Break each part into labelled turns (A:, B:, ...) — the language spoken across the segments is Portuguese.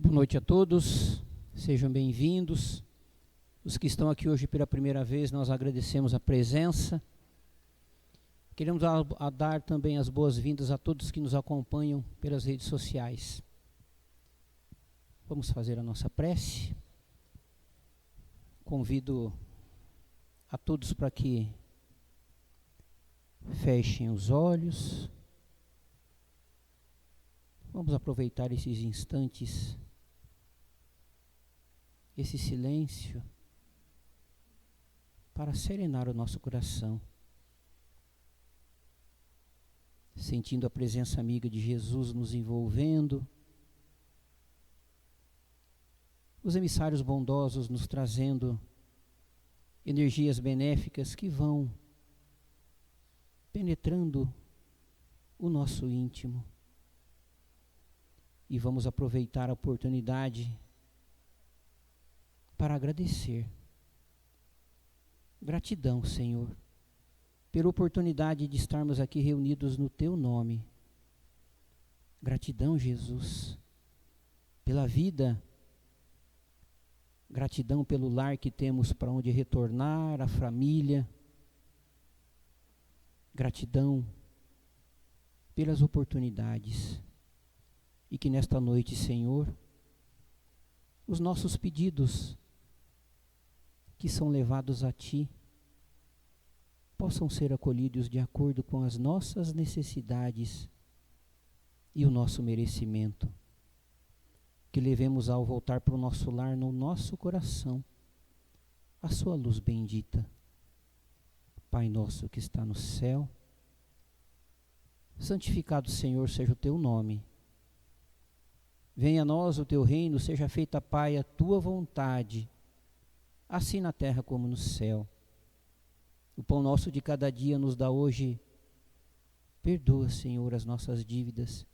A: Boa noite a todos, sejam bem-vindos. Os que estão aqui hoje pela primeira vez, nós agradecemos a presença. Queremos dar também as boas-vindas a todos que nos acompanham pelas redes sociais. Vamos fazer a nossa prece. Convido a todos para que fechem os olhos. Vamos aproveitar esses instantes, esse silêncio, para serenar o nosso coração, sentindo a presença amiga de Jesus nos envolvendo, os emissários bondosos nos trazendo energias benéficas que vão penetrando o nosso íntimo. E vamos aproveitar a oportunidade para agradecer. Gratidão, Senhor, pela oportunidade de estarmos aqui reunidos no Teu nome. Gratidão, Jesus, pela vida. Gratidão pelo lar que temos para onde retornar, a família. Gratidão pelas oportunidades. E que nesta noite, Senhor, os nossos pedidos que são levados a Ti possam ser acolhidos de acordo com as nossas necessidades e o nosso merecimento. Que levemos ao voltar para o nosso lar, no nosso coração, a Sua luz bendita. Pai nosso que está no céu, santificado, Senhor, seja o Teu nome. Venha a nós o Teu reino, seja feita, Pai, a Tua vontade, assim na terra como no céu. O pão nosso de cada dia nos dá hoje. Perdoa, Senhor, as nossas dívidas,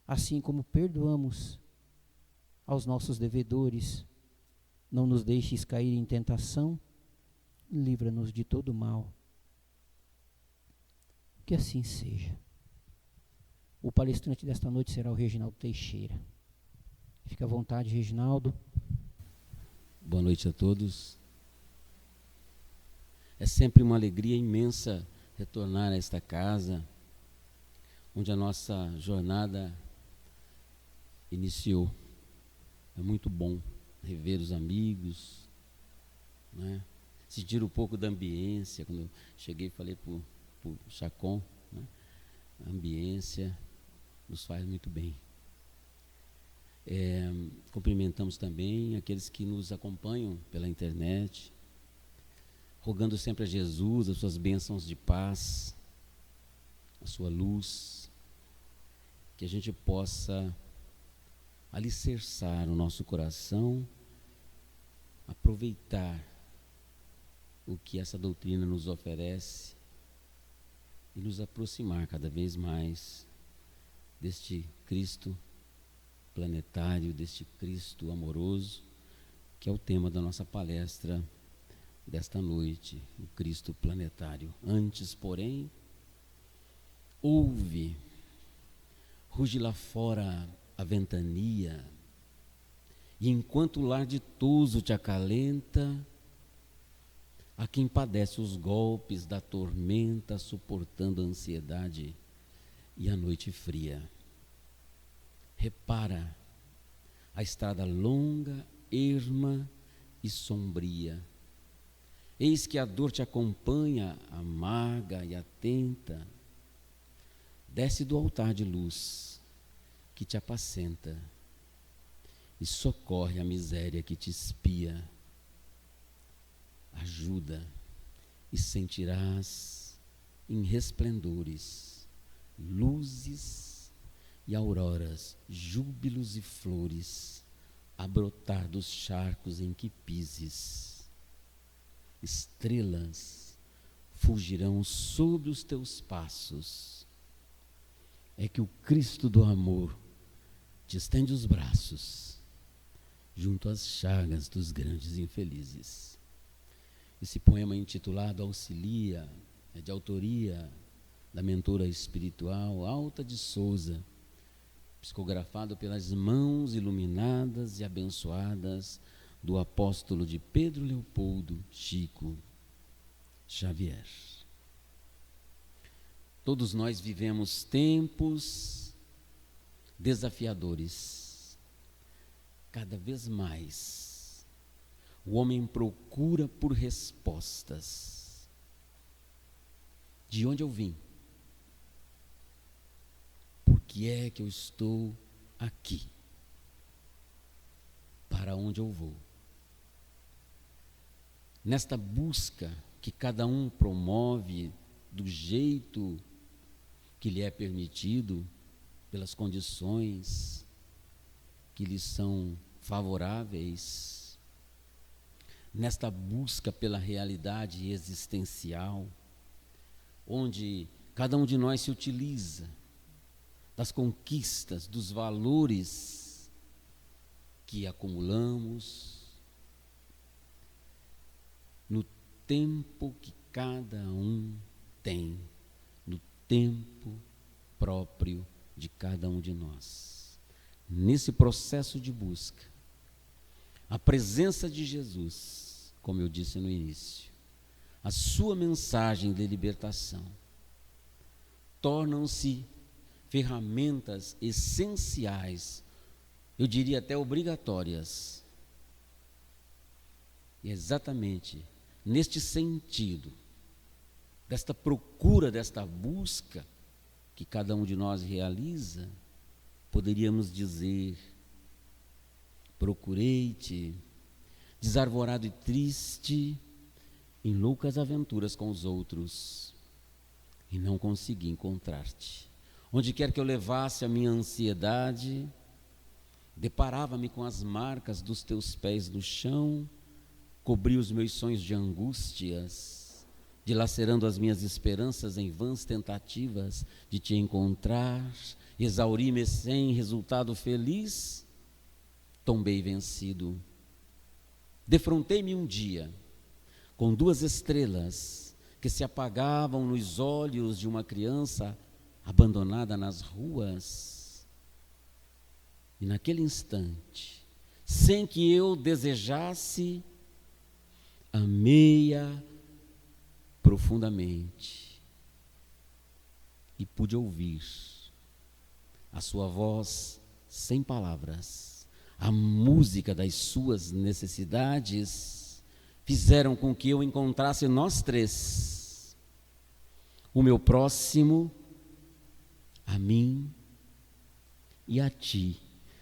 A: assim como perdoamos aos nossos devedores. Não nos deixes cair em tentação, livra-nos de todo mal. Que assim seja. O palestrante desta noite será o Reginaldo Teixeira. Fique à vontade, Reginaldo.
B: Boa noite a todos. É sempre uma alegria imensa retornar a esta casa, onde a nossa jornada iniciou. É muito bom rever os amigos, né? Sentir um pouco da ambiência. Quando eu cheguei e falei para o Chacon, né? A ambiência nos faz muito bem. Cumprimentamos também aqueles que nos acompanham pela internet, rogando sempre a Jesus as suas bênçãos de paz, a sua luz, que a gente possa alicerçar o nosso coração, aproveitar o que essa doutrina nos oferece e nos aproximar cada vez mais deste Cristo planetário, deste Cristo amoroso, que é o tema da nossa palestra desta noite, o Cristo planetário. Antes, porém, ouve, ruge lá fora a ventania, e enquanto o lar ditoso te acalenta, há quem padece os golpes da tormenta, suportando a ansiedade e a noite fria. Repara a estrada longa, erma e sombria. Eis que a dor te acompanha, amarga e atenta. Desce do altar de luz que te apacenta e socorre a miséria que te espia. Ajuda e sentirás em resplendores, luzes e auroras, júbilos e flores, a brotar dos charcos em que pises. Estrelas fugirão sobre os teus passos. É que o Cristo do amor te estende os braços junto às chagas dos grandes infelizes. Esse poema intitulado Auxilia é de autoria da mentora espiritual Alta de Souza, psicografado pelas mãos iluminadas e abençoadas do apóstolo de Pedro Leopoldo Chico Xavier. Todos nós vivemos tempos desafiadores. Cada vez mais, o homem procura por respostas. De onde eu vim? Por que é que eu estou aqui? Para onde eu vou? Nesta busca que cada um promove do jeito que lhe é permitido, pelas condições que lhe são favoráveis, nesta busca pela realidade existencial, onde cada um de nós se utiliza das conquistas, dos valores que acumulamos, no tempo que cada um tem, no tempo próprio de cada um de nós. Nesse processo de busca, a presença de Jesus, como eu disse no início, a sua mensagem de libertação, tornam-se ferramentas essenciais, eu diria até obrigatórias. E é exatamente neste sentido, desta procura, desta busca que cada um de nós realiza, poderíamos dizer: procurei-te, desarvorado e triste, em loucas aventuras com os outros, e não consegui encontrar-te. Onde quer que eu levasse a minha ansiedade, deparava-me com as marcas dos teus pés no chão, cobri os meus sonhos de angústias, dilacerando as minhas esperanças em vãs tentativas de te encontrar, exauri-me sem resultado feliz, tombei vencido. Defrontei-me um dia com 2 estrelas que se apagavam nos olhos de uma criança abandonada nas ruas. E naquele instante, sem que eu desejasse, amei-a profundamente e pude ouvir a sua voz sem palavras. A música das suas necessidades fizeram com que eu encontrasse nós 3, o meu próximo, a mim e a ti,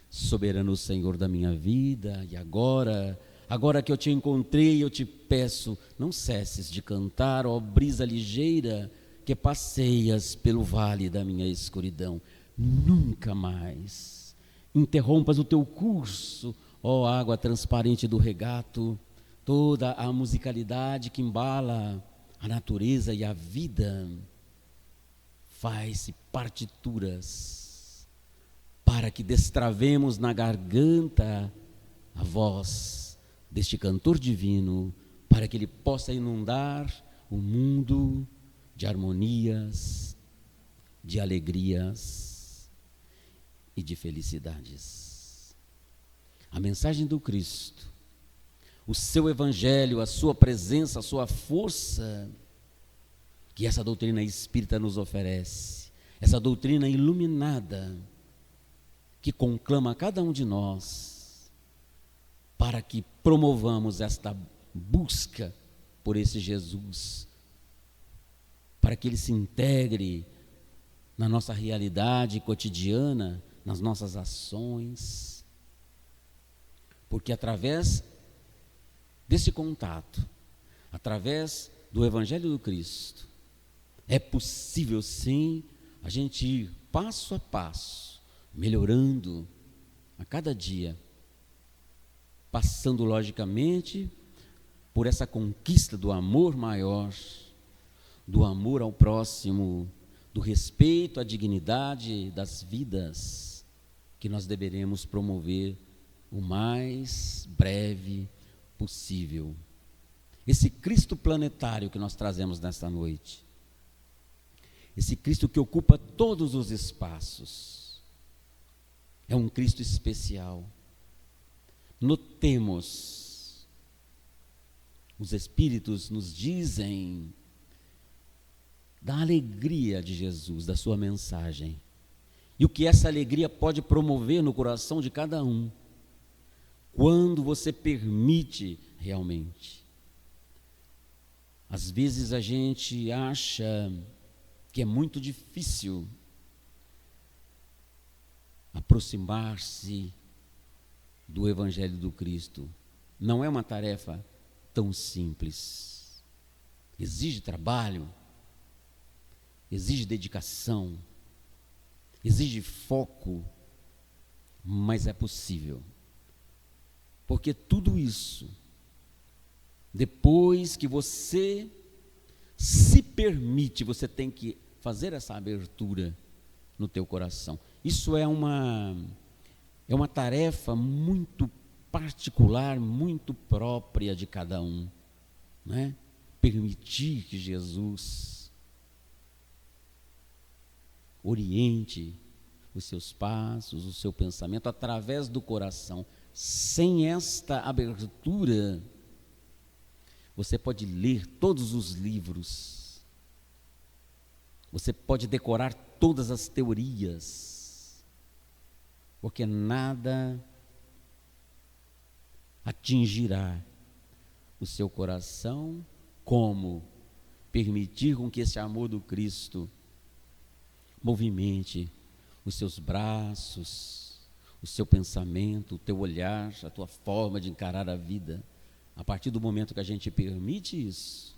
B: soberano Senhor da minha vida. E agora que eu te encontrei, eu te peço, não cesses de cantar, ó brisa ligeira que passeias pelo vale da minha escuridão. Nunca mais interrompas o teu curso, ó água transparente do regato, toda a musicalidade que embala a natureza e a vida. Faz-se partituras para que destravemos na garganta a voz deste cantor divino, para que ele possa inundar o mundo de harmonias, de alegrias e de felicidades. A mensagem do Cristo, o seu evangelho, a sua presença, a sua força, que essa doutrina espírita nos oferece, essa doutrina iluminada, que conclama a cada um de nós, para que promovamos esta busca por esse Jesus, para que ele se integre na nossa realidade cotidiana, nas nossas ações, porque através desse contato, através do Evangelho do Cristo, é possível sim a gente ir passo a passo, melhorando a cada dia, passando logicamente por essa conquista do amor maior, do amor ao próximo, do respeito à dignidade das vidas, que nós deveremos promover o mais breve possível. Esse Cristo planetário que nós trazemos nesta noite, esse Cristo que ocupa todos os espaços, É um Cristo especial. Notemos, os Espíritos nos dizem da alegria de Jesus, da sua mensagem, e o que essa alegria pode promover no coração de cada um, quando você permite realmente. Às vezes a gente acha que é muito difícil aproximar-se do Evangelho do Cristo. Não é uma tarefa tão simples. Exige trabalho, exige dedicação, exige foco, mas é possível. Porque tudo isso, depois que você se permite, você tem que fazer essa abertura no teu coração. Isso é uma tarefa muito particular, muito própria de cada um, né? Permitir que Jesus oriente os seus passos, o seu pensamento através do coração. Sem esta abertura, você pode ler todos os livros, você pode decorar todas as teorias, porque nada atingirá o seu coração como permitir com que esse amor do Cristo movimente os seus braços, o seu pensamento, o teu olhar, a tua forma de encarar a vida. A partir do momento que a gente permite isso,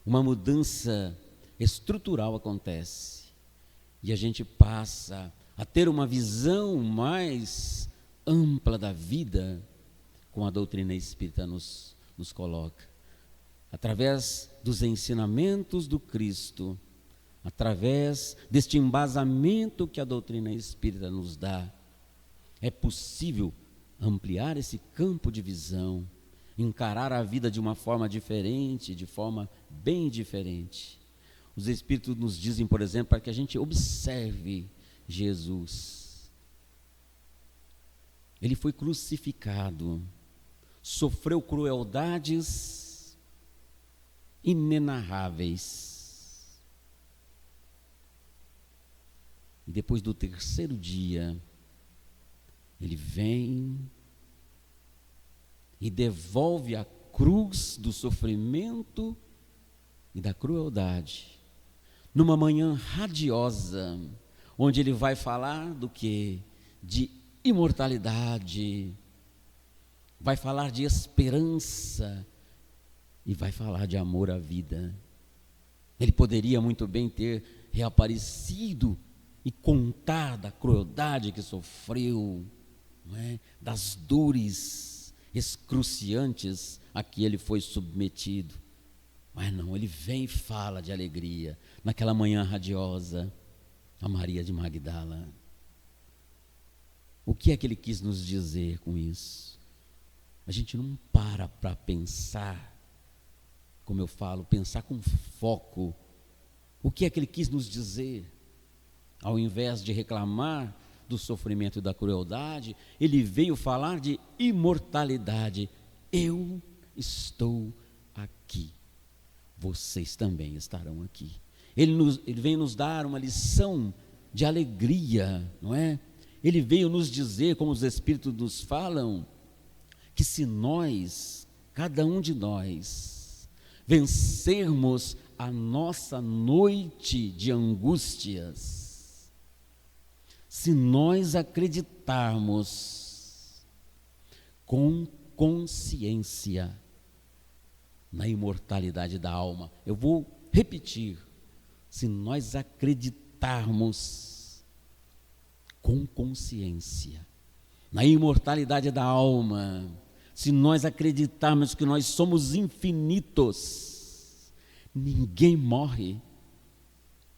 B: uma mudança estrutural acontece e a gente passa a ter uma visão mais ampla da vida, como a doutrina espírita nos coloca. Através dos ensinamentos do Cristo, através deste embasamento que a doutrina espírita nos dá, é possível ampliar esse campo de visão, encarar a vida de uma forma diferente, de forma bem diferente. Os Espíritos nos dizem, por exemplo, para que a gente observe Jesus. Ele foi crucificado, sofreu crueldades inenarráveis. E depois do terceiro dia, ele vem e devolve a cruz do sofrimento e da crueldade, numa manhã radiosa, onde ele vai falar do quê? De imortalidade, vai falar de esperança e vai falar de amor à vida. Ele poderia muito bem ter reaparecido e contar da crueldade que sofreu, não é? Das dores excruciantes a que ele foi submetido. Mas não, ele vem e fala de alegria, naquela manhã radiosa, a Maria de Magdala. O que é que ele quis nos dizer com isso? A gente não para pensar, como eu falo, pensar com foco. O que é que ele quis nos dizer? Ao invés de reclamar do sofrimento e da crueldade, ele veio falar de imortalidade. Eu estou aqui, vocês também estarão aqui. Ele vem nos dar uma lição de alegria, não é? Ele veio nos dizer, como os Espíritos nos falam, que se nós, cada um de nós, vencermos a nossa noite de angústias, se nós acreditarmos com consciência na imortalidade da alma, eu vou repetir, se nós acreditarmos com consciência na imortalidade da alma, se nós acreditarmos que nós somos infinitos, ninguém morre.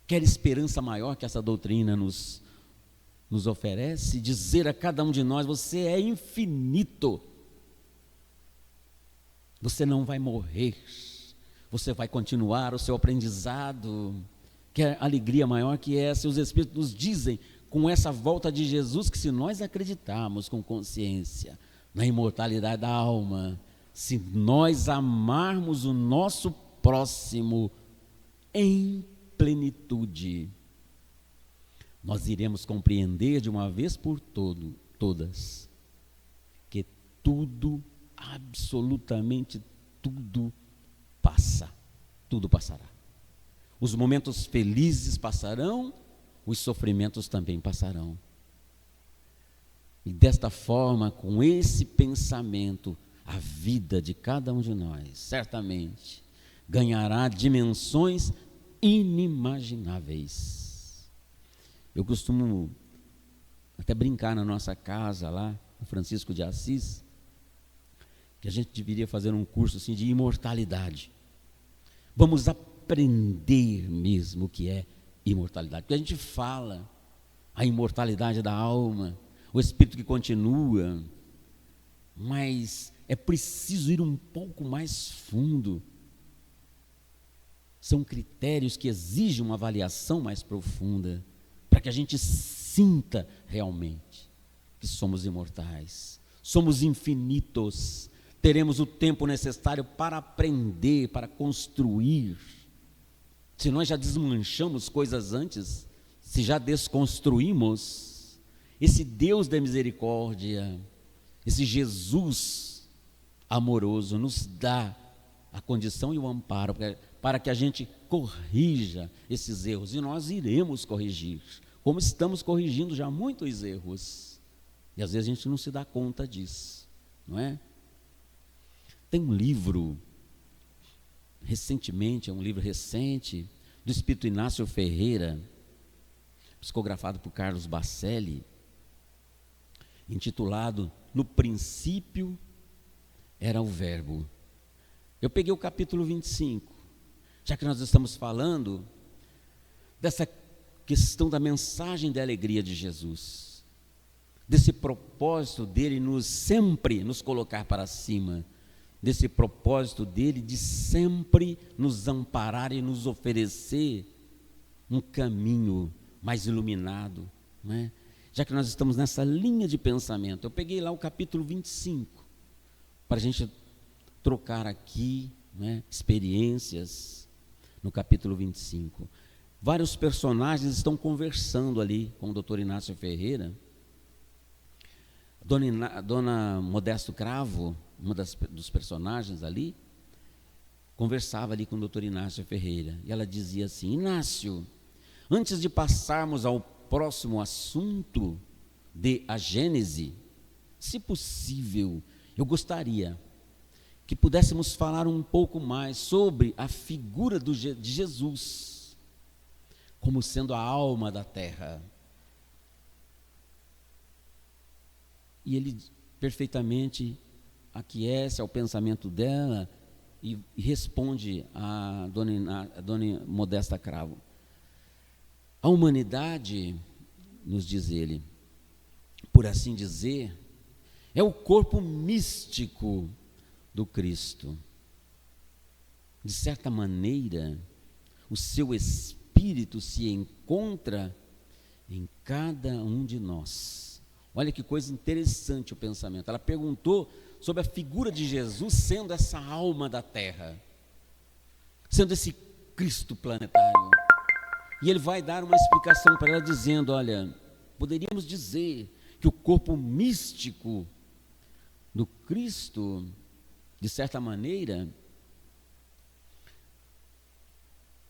B: Quer esperança maior que essa doutrina nos oferece? Dizer a cada um de nós, você é infinito, você não vai morrer, você vai continuar o seu aprendizado, Que é alegria maior que essa? E os Espíritos nos dizem, com essa volta de Jesus, que se nós acreditarmos com consciência na imortalidade da alma, se nós amarmos o nosso próximo em plenitude, nós iremos compreender de uma vez por todas, que tudo, absolutamente tudo passa, tudo passará. Os momentos felizes passarão, os sofrimentos também passarão. E desta forma, com esse pensamento, a vida de cada um de nós, certamente, ganhará dimensões inimagináveis. Eu costumo até brincar na nossa casa lá, no Francisco de Assis, que a gente deveria fazer um curso assim de imortalidade. Vamos aprender mesmo o que é imortalidade, porque a gente fala a imortalidade da alma, o espírito que continua, mas é preciso ir um pouco mais fundo. São critérios que exigem uma avaliação mais profunda, para que a gente sinta realmente que somos imortais, somos infinitos, teremos o tempo necessário para aprender, para construir. Se nós já desmanchamos coisas antes, se já desconstruímos, esse Deus da misericórdia, esse Jesus amoroso nos dá a condição e o amparo para que a gente corrija esses erros, e nós iremos corrigir, como estamos corrigindo já muitos erros, e às vezes a gente não se dá conta disso, não é? Tem um livro, recentemente, é um livro recente, do Espírito Inácio Ferreira, psicografado por Carlos Bacelli, intitulado No Princípio Era o Verbo. Eu peguei o capítulo 25, já que nós estamos falando dessa questão da mensagem da alegria de Jesus, desse propósito dele sempre nos colocar para cima, desse propósito dele de sempre nos amparar e nos oferecer um caminho mais iluminado, não é? Já que nós estamos nessa linha de pensamento, eu peguei lá o capítulo 25, para a gente trocar aqui, né, experiências no capítulo 25. Vários personagens estão conversando ali com o doutor Inácio Ferreira. Dona Modesto Cravo, uma dos personagens ali, conversava ali com o doutor Inácio Ferreira, e ela dizia assim: Inácio, antes de passarmos ao próximo assunto de a Gênese, se possível, eu gostaria que pudéssemos falar um pouco mais sobre a figura de Jesus, como sendo a alma da terra. E ele perfeitamente aquece ao pensamento dela e responde a dona Modesta Cravo. A humanidade, nos diz ele, por assim dizer, é o corpo místico do Cristo. De certa maneira, o seu espírito se encontra em cada um de nós. Olha que coisa interessante o pensamento. Ela perguntou sobre a figura de Jesus sendo essa alma da terra, sendo esse Cristo planetário. E ele vai dar uma explicação para ela dizendo: olha, poderíamos dizer que o corpo místico do Cristo, de certa maneira,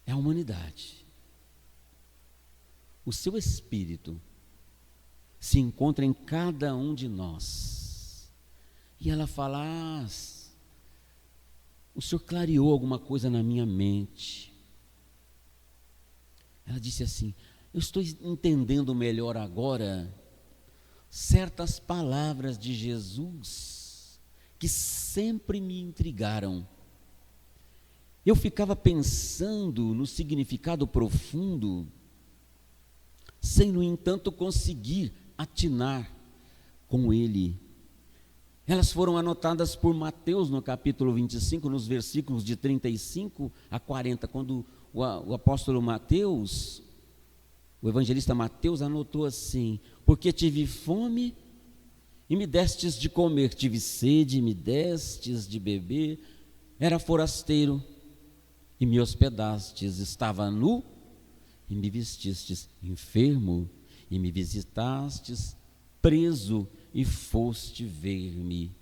B: é a humanidade. O seu espírito se encontra em cada um de nós. E ela fala: o Senhor clareou alguma coisa na minha mente. Ela disse assim: eu estou entendendo melhor agora certas palavras de Jesus que sempre me intrigaram. Eu ficava pensando no significado profundo, sem, no entanto, conseguir atinar com ele. Elas foram anotadas por Mateus no capítulo 25, nos versículos de 35 a 40, quando o apóstolo Mateus, o evangelista Mateus anotou assim: porque tive fome e me destes de comer, tive sede e me destes de beber, era forasteiro e me hospedastes, estava nu e me vestistes, enfermo e me visitastes, preso e foste ver-me.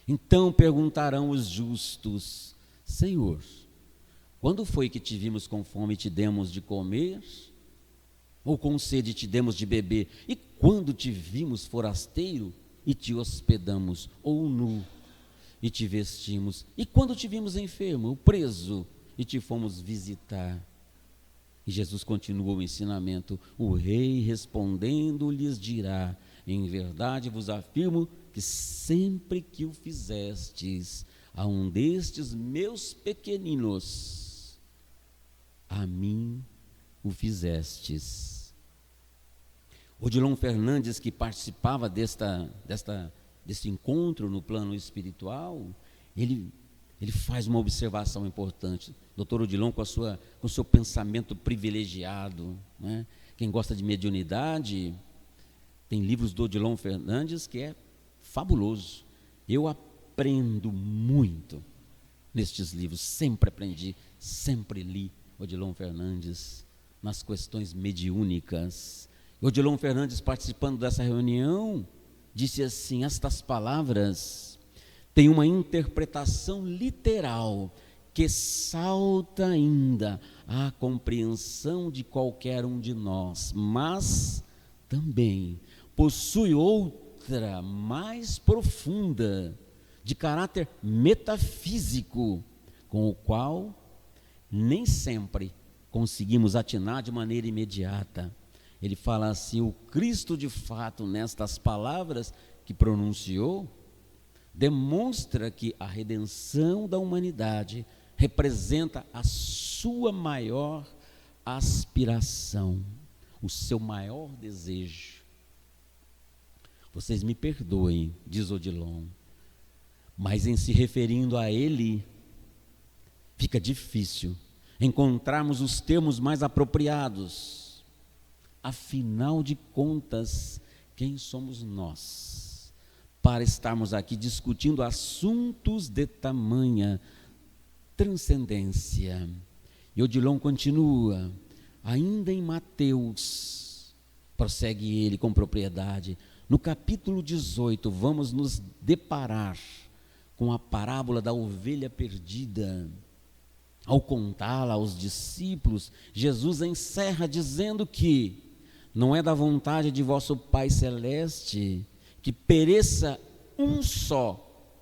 B: Então perguntarão os justos: Senhor, quando foi que te vimos com fome e te demos de comer? Ou com sede te demos de beber? E quando te vimos forasteiro e te hospedamos? Ou nu e te vestimos? E quando te vimos enfermo ou preso e te fomos visitar? E Jesus continua o ensinamento: o rei respondendo lhes dirá: em verdade vos afirmo que sempre que o fizestes a um destes meus pequeninos, a mim o fizestes. Odilon Fernandes, que participava desse encontro no plano espiritual, ele faz uma observação importante. Doutor Odilon, com o seu pensamento privilegiado, né? Quem gosta de mediunidade, tem livros do Odilon Fernandes que é fabuloso. Eu aprendo muito nestes livros, sempre aprendi, sempre li Odilon Fernandes nas questões mediúnicas. Odilon Fernandes, participando dessa reunião, disse assim: estas palavras têm uma interpretação literal que salta ainda à compreensão de qualquer um de nós, mas também possui outra mais profunda, de caráter metafísico, com o qual nem sempre conseguimos atinar de maneira imediata. Ele fala assim: o Cristo de fato, nestas palavras que pronunciou, demonstra que a redenção da humanidade representa a sua maior aspiração, o seu maior desejo. Vocês me perdoem, diz Odilon, mas em se referindo a ele, fica difícil encontrarmos os termos mais apropriados. Afinal de contas, quem somos nós para estarmos aqui discutindo assuntos de tamanha transcendência? E Odilon continua, ainda em Mateus, prossegue ele com propriedade, no capítulo 18, vamos nos deparar com a parábola da ovelha perdida. Ao contá-la aos discípulos, Jesus encerra dizendo que não é da vontade de vosso Pai Celeste que pereça um só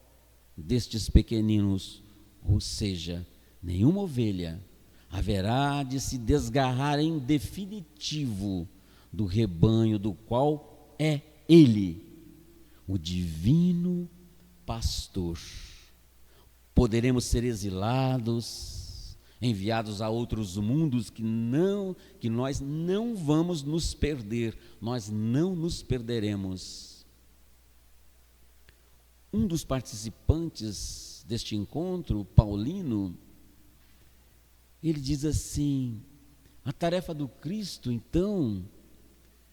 B: destes pequeninos, ou seja, nenhuma ovelha haverá de se desgarrar em definitivo do rebanho do qual é Ele, o divino pastor. Poderemos ser exilados, enviados a outros mundos que nós não vamos nos perder, nós não nos perderemos. Um dos participantes deste encontro, Paulino, ele diz assim: a tarefa do Cristo, então,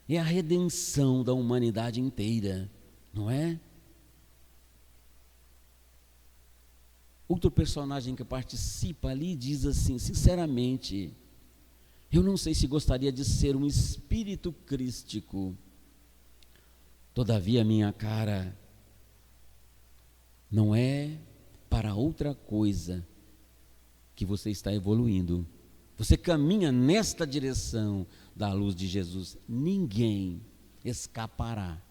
B: é a redenção da humanidade inteira, não é? Outro personagem que participa ali diz assim: sinceramente, eu não sei se gostaria de ser um espírito crístico, todavia minha cara não é para outra coisa que você está evoluindo. Você caminha nesta direção da luz de Jesus. Ninguém escapará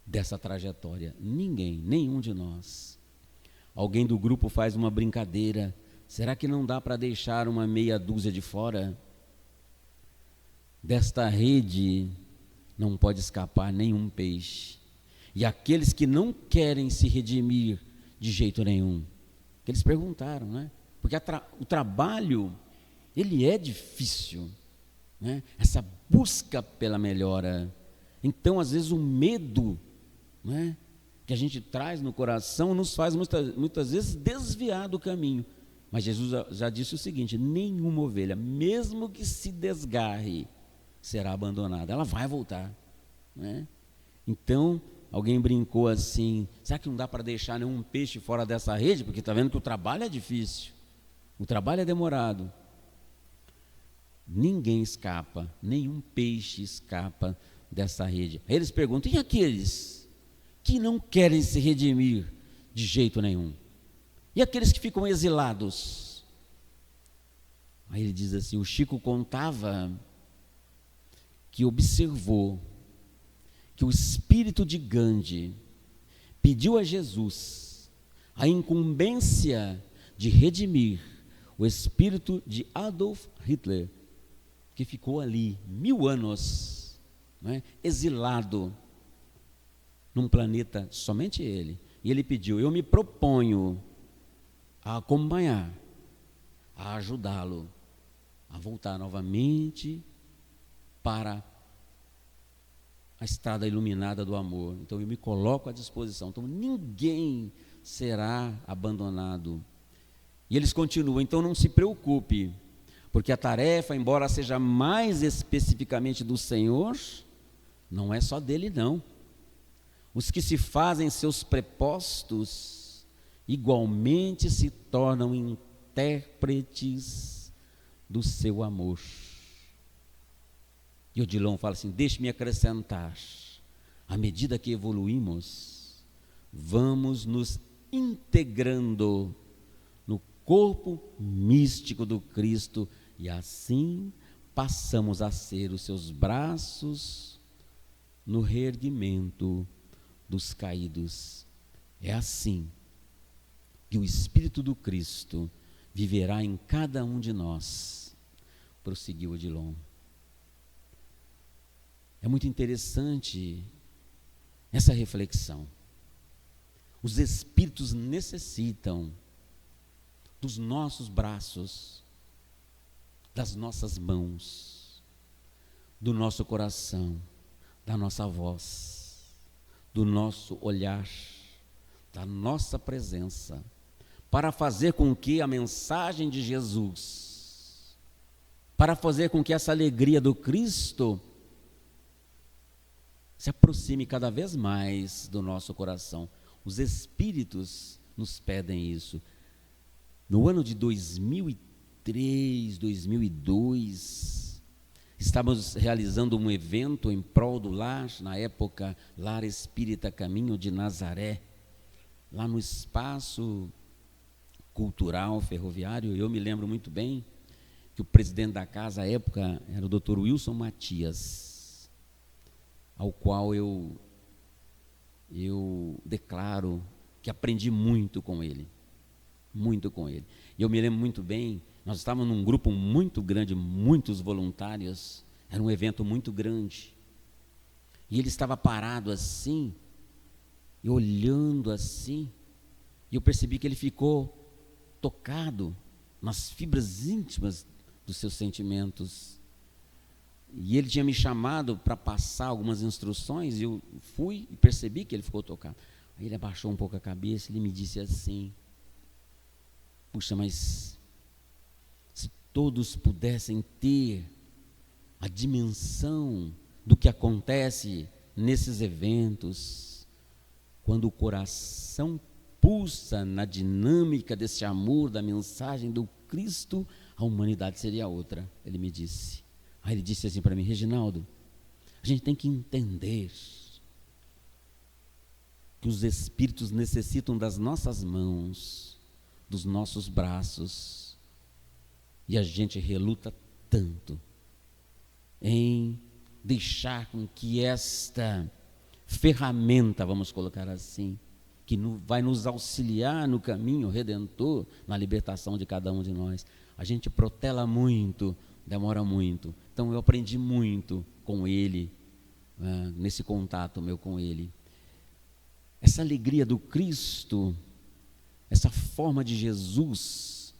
B: dessa trajetória. Ninguém, nenhum de nós. Alguém do grupo faz uma brincadeira: será que não dá para deixar uma meia dúzia de fora? Desta rede não pode escapar nenhum peixe. E aqueles que não querem se redimir de jeito nenhum, que eles perguntaram, né? Porque o trabalho, ele é difícil, né? Essa busca pela melhora. Então, às vezes, o medo, né, que a gente traz no coração nos faz muitas vezes desviar do caminho. Mas Jesus já disse o seguinte: nenhuma ovelha, mesmo que se desgarre, será abandonada. Ela vai voltar, né? Então, alguém brincou assim: será que não dá para deixar nenhum peixe fora dessa rede? Porque está vendo que o trabalho é difícil, o trabalho é demorado. Ninguém escapa, nenhum peixe escapa dessa rede. Aí eles perguntam: e aqueles que não querem se redimir de jeito nenhum? E aqueles que ficam exilados? Aí ele diz assim: o Chico contava que observou que o espírito de Gandhi pediu a Jesus a incumbência de redimir o espírito de Adolf Hitler, que ficou ali 1000 anos, né, exilado num planeta, somente ele. E ele pediu: eu me proponho a acompanhar, a ajudá-lo a voltar novamente para a estrada iluminada do amor. Então eu me coloco à disposição. Então ninguém será abandonado. E eles continuam: então não se preocupe, porque a tarefa, embora seja mais especificamente do Senhor, não é só dele não. Os que se fazem seus prepostos igualmente se tornam intérpretes do seu amor. E Odilon fala assim: deixe-me acrescentar, à medida que evoluímos, vamos nos integrando no corpo místico do Cristo, e assim passamos a ser os seus braços no reerguimento dos caídos. É assim que o Espírito do Cristo viverá em cada um de nós, prosseguiu Odilon. É muito interessante essa reflexão. Os espíritos necessitam dos nossos braços, das nossas mãos, do nosso coração, da nossa voz, do nosso olhar, da nossa presença, para fazer com que a mensagem de Jesus, para fazer com que essa alegria do Cristo se aproxime cada vez mais do nosso coração. Os espíritos nos pedem isso. No ano de 2003, 2002, estávamos realizando um evento em prol do lar, na época, Lar Espírita Caminho de Nazaré, lá no espaço cultural ferroviário. Eu me lembro muito bem que o presidente da casa à época era o Dr. Wilson Matias, ao qual eu declaro que aprendi muito com ele, muito com ele. E eu me lembro muito bem, nós estávamos num grupo muito grande, muitos voluntários, era um evento muito grande, e ele estava parado assim, e olhando assim, e eu percebi que ele ficou tocado nas fibras íntimas dos seus sentimentos. E ele tinha me chamado para passar algumas instruções, e eu fui e percebi que ele ficou tocado. Aí ele abaixou um pouco a cabeça e ele me disse assim: puxa, mas se todos pudessem ter a dimensão do que acontece nesses eventos, quando o coração pulsa na dinâmica desse amor, da mensagem do Cristo, a humanidade seria outra, ele me disse. Aí ele disse assim para mim: Reginaldo, a gente tem que entender que os espíritos necessitam das nossas mãos, dos nossos braços, e a gente reluta tanto em deixar com que esta ferramenta, vamos colocar assim, que vai nos auxiliar no caminho redentor, na libertação de cada um de nós, a gente protela muito, demora muito. Então eu aprendi muito com ele, nesse contato meu com ele. Essa alegria do Cristo, essa forma de Jesus,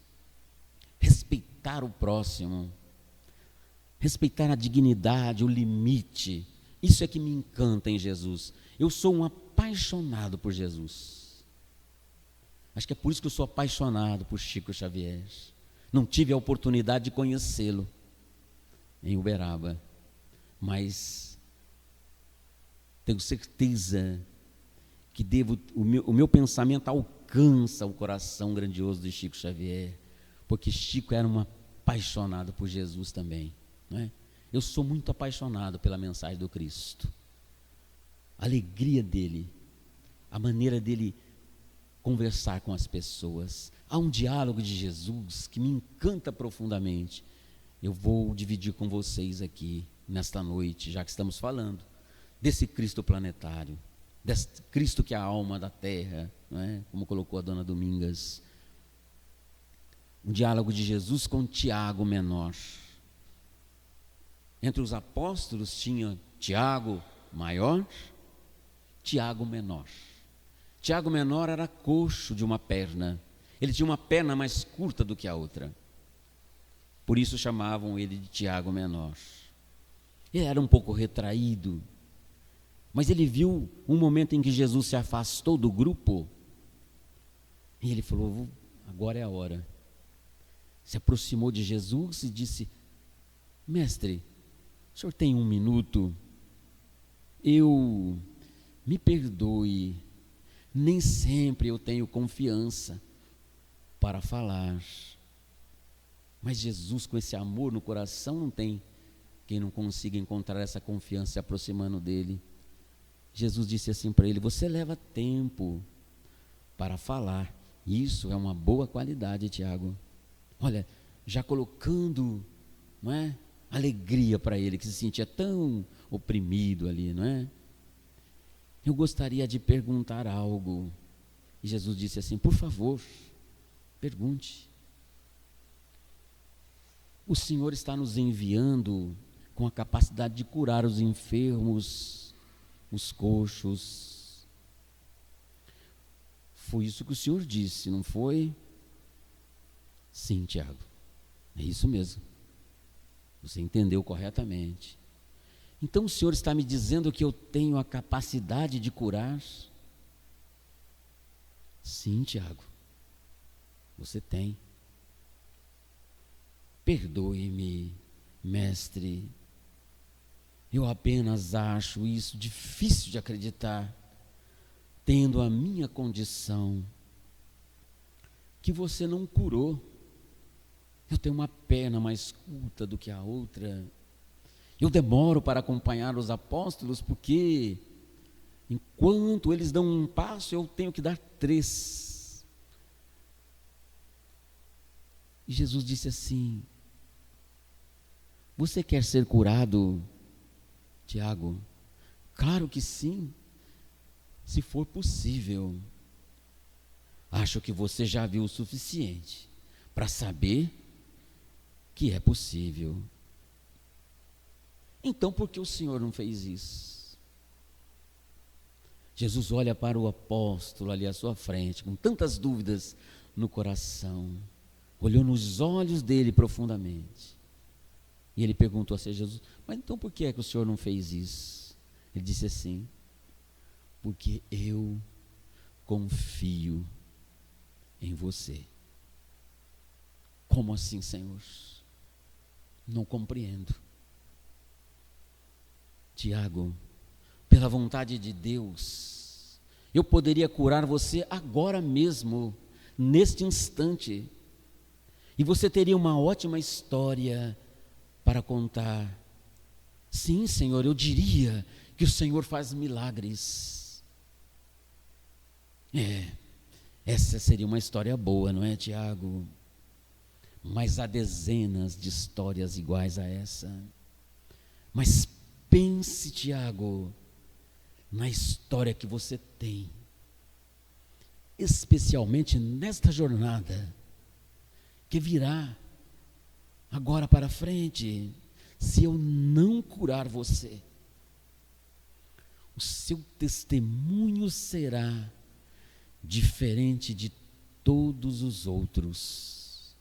B: respeitar o próximo, respeitar a dignidade, o limite, isso é que me encanta em Jesus. Eu sou um apaixonado por Jesus. Acho que é por isso que eu sou apaixonado por Chico Xavier. Não tive a oportunidade de conhecê-lo em Uberaba, mas tenho certeza que o meu pensamento alcança o coração grandioso de Chico Xavier, porque Chico era um apaixonado por Jesus também, não é? Eu sou muito apaixonado pela mensagem do Cristo, a alegria dele, a maneira dele conversar com as pessoas. Há um diálogo de Jesus que me encanta profundamente. Eu vou dividir com vocês aqui nesta noite, já que estamos falando desse Cristo planetário, desse Cristo que é a alma da terra, não é? Como colocou a dona Domingas. Um diálogo de Jesus com Tiago menor. Entre os apóstolos tinha Tiago maior, Tiago menor. Tiago menor era coxo de uma perna. Ele tinha uma perna mais curta do que a outra. Por isso chamavam ele de Tiago menor. Ele era um pouco retraído, mas ele viu um momento em que Jesus se afastou do grupo, e ele falou: agora é a hora. Se aproximou de Jesus e disse: mestre, o senhor tem um minuto? Me perdoe, nem sempre eu tenho confiança para falar, mas Jesus, com esse amor no coração, não tem quem não consiga encontrar essa confiança se aproximando dele. Jesus disse assim para ele: você leva tempo para falar, isso é uma boa qualidade, Tiago. Olha, já colocando, não é, alegria para ele, que se sentia tão oprimido ali, não é? Eu gostaria de perguntar algo. E Jesus disse assim: por favor, pergunte. O Senhor está nos enviando com a capacidade de curar os enfermos, os coxos. Foi isso que o Senhor disse, não foi? Sim, Tiago, é isso mesmo. Você entendeu corretamente. Então o Senhor está me dizendo que eu tenho a capacidade de curar? Sim, Tiago, você tem. Perdoe-me, mestre, eu apenas acho isso difícil de acreditar, tendo a minha condição, que você não curou. Eu tenho uma perna mais curta do que a outra. Eu demoro para acompanhar os apóstolos, porque enquanto eles dão um passo, eu tenho que dar 3. E Jesus disse assim: você quer ser curado, Tiago? Claro que sim, se for possível. Acho que você já viu o suficiente para saber que é possível. Então, por que o Senhor não fez isso? Jesus olha para o apóstolo ali à sua frente, com tantas dúvidas no coração, olhou nos olhos dele profundamente, e ele perguntou assim a Jesus: mas então por que é que o Senhor não fez isso? Ele disse assim: porque eu confio em você. Como assim, Senhor? Não compreendo. Tiago, pela vontade de Deus, eu poderia curar você agora mesmo, neste instante, e você teria uma ótima história para contar. Sim, Senhor, eu diria que o Senhor faz milagres. Essa seria uma história boa, não é, Tiago? Mas há dezenas de histórias iguais a essa. Mas pense, Tiago, na história que você tem, especialmente nesta jornada que virá agora para frente. Se eu não curar você, o seu testemunho será diferente de todos os outros,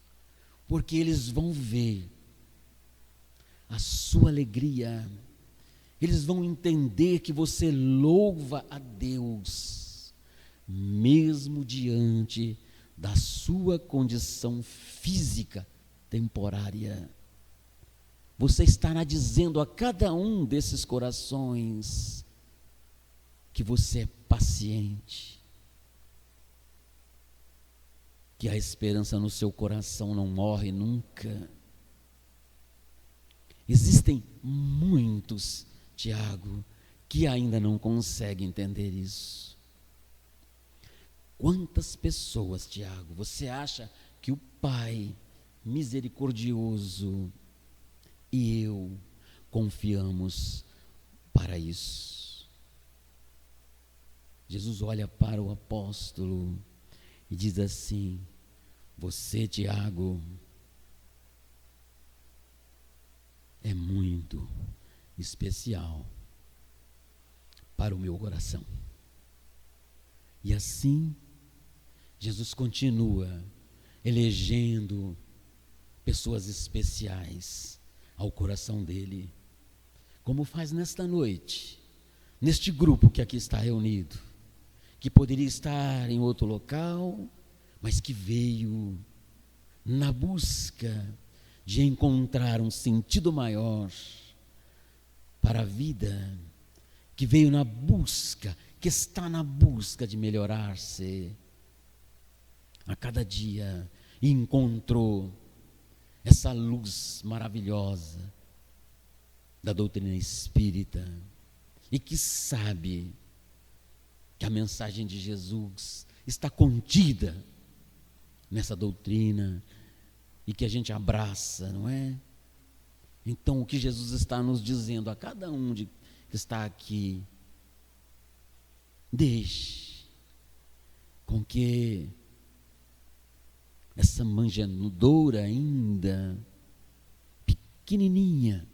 B: porque eles vão ver a sua alegria, eles vão entender que você louva a Deus, mesmo diante da sua condição física temporária. Você estará dizendo a cada um desses corações que você é paciente, que a esperança no seu coração não morre nunca. Existem muitos, Tiago, que ainda não conseguem entender isso. Quantas pessoas, Tiago, você acha que o Pai misericordioso e eu confiamos para isso? Jesus olha para o apóstolo e diz assim: você, Tiago, é muito especial para o meu coração. E assim, Jesus continua elegendo pessoas especiais ao coração dele, como faz nesta noite, neste grupo que aqui está reunido, que poderia estar em outro local, mas que veio na busca de encontrar um sentido maior para a vida, que veio na busca, que está na busca de melhorar-se a cada dia, e encontrou essa luz maravilhosa da doutrina espírita, e que sabe que a mensagem de Jesus está contida nessa doutrina e que a gente abraça, não é? Então, o que Jesus está nos dizendo a cada um que está aqui: deixe com que essa manjedoura ainda pequenininha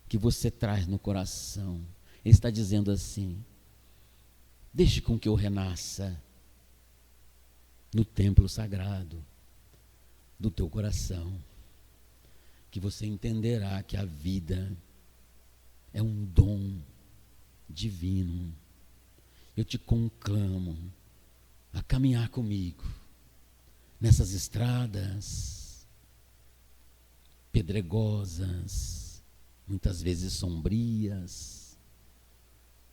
B: que você traz no coração, ele está dizendo assim: deixe com que eu renasça no templo sagrado do teu coração, que você entenderá que a vida é um dom divino. Eu te conclamo a caminhar comigo nessas estradas pedregosas, muitas vezes sombrias,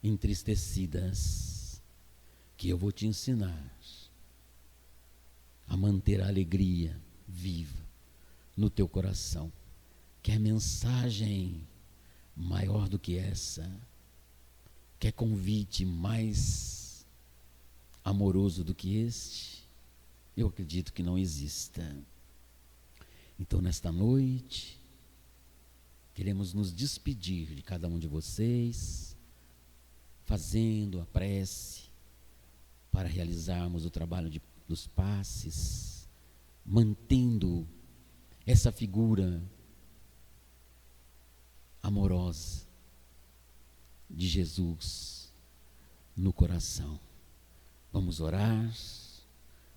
B: entristecidas, que eu vou te ensinar a manter a alegria viva no teu coração. Quer mensagem maior do que essa? Quer convite mais amoroso do que este? Eu acredito que não exista. Então, nesta noite, queremos nos despedir de cada um de vocês, fazendo a prece para realizarmos o trabalho dos passes, mantendo essa figura amorosa de Jesus no coração. Vamos orar,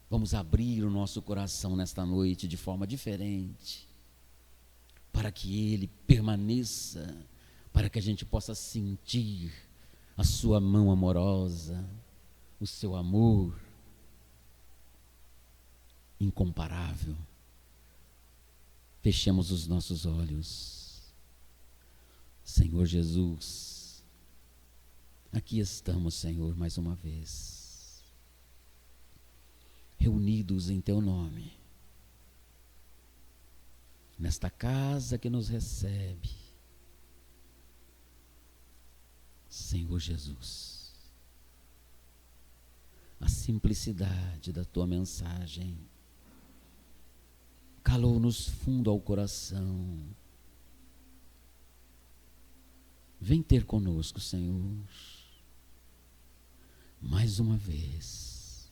B: vamos abrir o nosso coração nesta noite de forma diferente, para que ele permaneça, para que a gente possa sentir a sua mão amorosa, o seu amor incomparável. Fechemos os nossos olhos. Senhor Jesus, aqui estamos, Senhor, mais uma vez, reunidos em teu nome, nesta casa que nos recebe. Senhor Jesus, a simplicidade da tua mensagem calou-nos fundo ao coração. Vem ter conosco, Senhor, mais uma vez.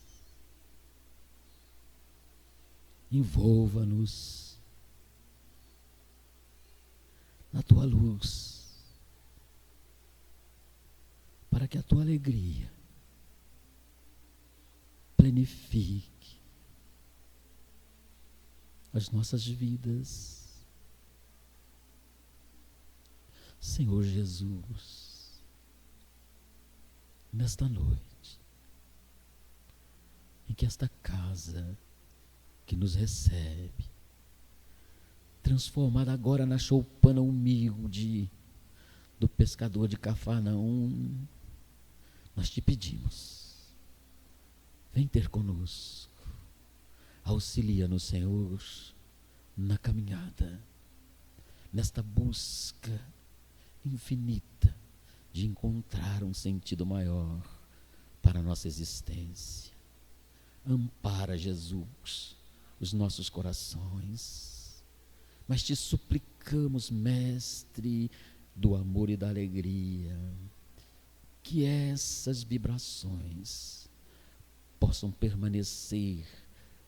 B: Envolva-nos na tua luz, para que a tua alegria planifique as nossas vidas. Senhor Jesus, nesta noite
C: em que esta casa que nos recebe, transformada agora na choupana humilde do pescador de Cafarnaum, nós te pedimos, vem ter conosco, auxilia-nos, Senhor, na caminhada, nesta busca infinita de encontrar um sentido maior para a nossa existência. Ampara, Jesus, os nossos corações, mas te suplicamos, Mestre do amor e da alegria, que essas vibrações possam permanecer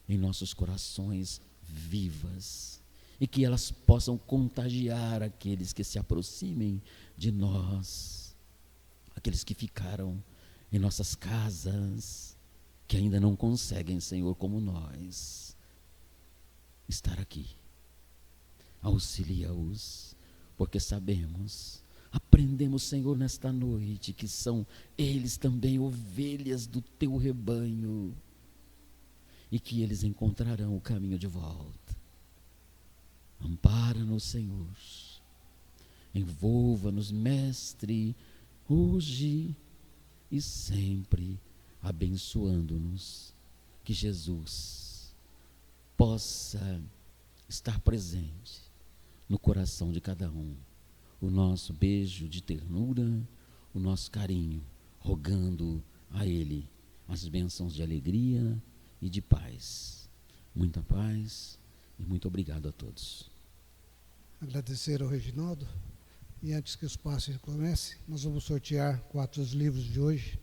C: em nossos corações vivas e que elas possam contagiar aqueles que se aproximem de nós, aqueles que ficaram em nossas casas, que ainda não conseguem, Senhor, como nós, estar aqui. Auxilia-os, porque sabemos, aprendemos, Senhor, nesta noite, que são eles também ovelhas do teu rebanho e que eles encontrarão o caminho de volta. Ampara-nos, Senhor, envolva-nos, Mestre, hoje e sempre, abençoando-nos, que Jesus possa estar presente no coração de cada um. O nosso beijo de ternura, o nosso carinho, rogando a Ele as bênçãos de alegria e de paz. Muita paz e muito obrigado a todos.
D: Agradecer ao Reginaldo. E antes que os passos comecem, nós vamos sortear 4 livros de hoje.